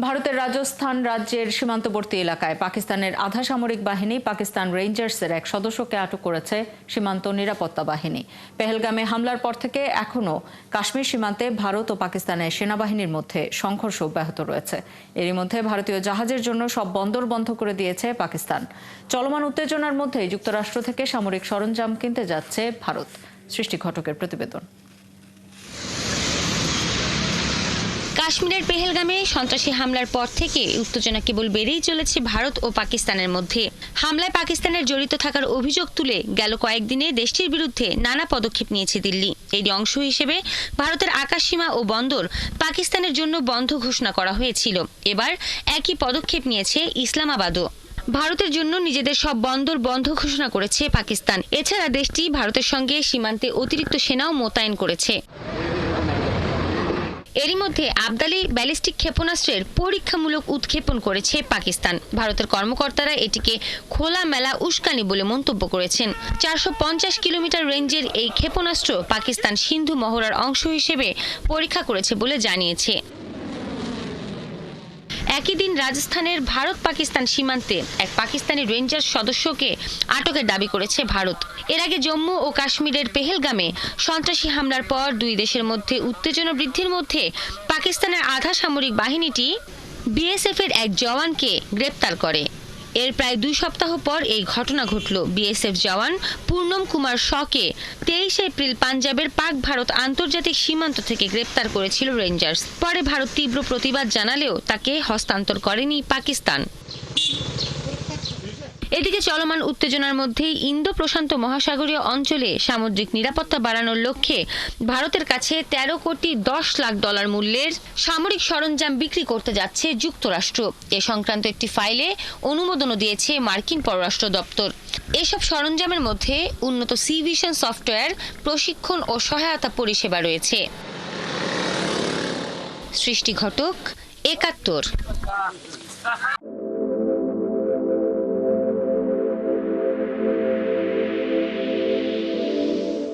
ভারতের রাজস্থান রাজ্যের সীমান্তবর্তী এলাকায় পাকিস্তানের আধা সামরিক বাহিনী পাকিস্তান রেঞ্জার্সের এক সদস্যকে আটক করেছে সীমান্ত নিরাপত্তা বাহিনী। পেহেলগামে হামলার পর থেকে এখনও কাশ্মীর সীমান্তে ভারত ও পাকিস্তানের সেনাবাহিনীর মধ্যে সংঘর্ষ অব্যাহত রয়েছে। এরই মধ্যে ভারতীয় জাহাজের জন্য সব বন্দর বন্ধ করে দিয়েছে পাকিস্তান। চলমান উত্তেজনার মধ্যে যুক্তরাষ্ট্র থেকে সামরিক সরঞ্জাম কিনতে যাচ্ছে ভারত। সৃষ্টি ঘটকের প্রতিবেদন। কাশ্মীরের পেহেলগামে সন্ত্রাসী হামলার পর থেকে উত্তেজনা কেবল বেড়েই চলেছে ভারত ও পাকিস্তানের মধ্যে। হামলায় পাকিস্তানের জড়িত থাকার অভিযোগ তুলে গেল কয়েকদিনে দেশটির বিরুদ্ধে নানা পদক্ষেপ নিয়েছে দিল্লি। এরই অংশ হিসেবে ভারতের আকাশসীমা ও বন্দর পাকিস্তানের জন্য বন্ধ ঘোষণা করা হয়েছিল। এবার একই পদক্ষেপ নিয়েছে ইসলামাবাদও। ভারতের জন্য নিজেদের সব বন্দর বন্ধ ঘোষণা করেছে পাকিস্তান। এছাড়া দেশটি ভারতের সঙ্গে সীমান্তে অতিরিক্ত সেনাও মোতায়েন করেছে। এরই মধ্যে আবদালি ব্যালিস্টিক ক্ষেপণাস্ত্রের পরীক্ষামূলক উৎক্ষেপণ করেছে পাকিস্তান। ভারতের কর্মকর্তারা এটিকে খোলামেলা উস্কানি বলে মন্তব্য করেছেন। 450 কিলোমিটার রেঞ্জের এই ক্ষেপণাস্ত্র পাকিস্তান সিন্ধু মহড়ার অংশ হিসেবে পরীক্ষা করেছে বলে জানিয়েছে। একই দিন রাজস্থানের ভারত পাকিস্তান সীমান্তে এক পাকিস্তানি রেঞ্জার সদস্যকে আটকের দাবি করেছে ভারত। এর আগে জম্মু ও কাশ্মীরের পেহেলগামে সন্ত্রাসী হামলার পর দুই দেশের মধ্যে উত্তেজনা বৃদ্ধির মধ্যে পাকিস্তানের আধা সামরিক বাহিনীটি বিএসএফ এর এক জওয়ানকে গ্রেপ্তার করে। এর প্রায় 2 সপ্তাহ পর এই ঘটনা ঘটল। বিএসএফ জওয়ান পূর্ণম কুমার শকে 23 এপ্রিল পাঞ্জাবের পাক ভারত আন্তর্জাতিক সীমান্ত থেকে গ্রেপ্তার করেছিল রেঞ্জার্স। পরে ভারত তীব্র প্রতিবাদ জানালেও তাকে হস্তান্তর করেনি পাকিস্তান। এদিকে চলমান উত্তেজনার মধ্যেই ইন্দো প্রশান্ত মহাসাগরীয় অঞ্চলে সামুদ্রিক নিরাপত্তা বাড়ানোর লক্ষ্যে ভারতের কাছে 13 কোটি 10 লাখ ডলার মূল্যের সামরিক সরঞ্জাম বিক্রি করতে যাচ্ছে যুক্তরাষ্ট্র। এ সংক্রান্ত একটি ফাইলে অনুমোদনও দিয়েছে মার্কিন পররাষ্ট্র দপ্তর। এসব সরঞ্জামের মধ্যে উন্নত সি ভিশন সফটওয়্যার, প্রশিক্ষণ ও সহায়তা পরিষেবা রয়েছে। সৃষ্টি ঘটক, 71।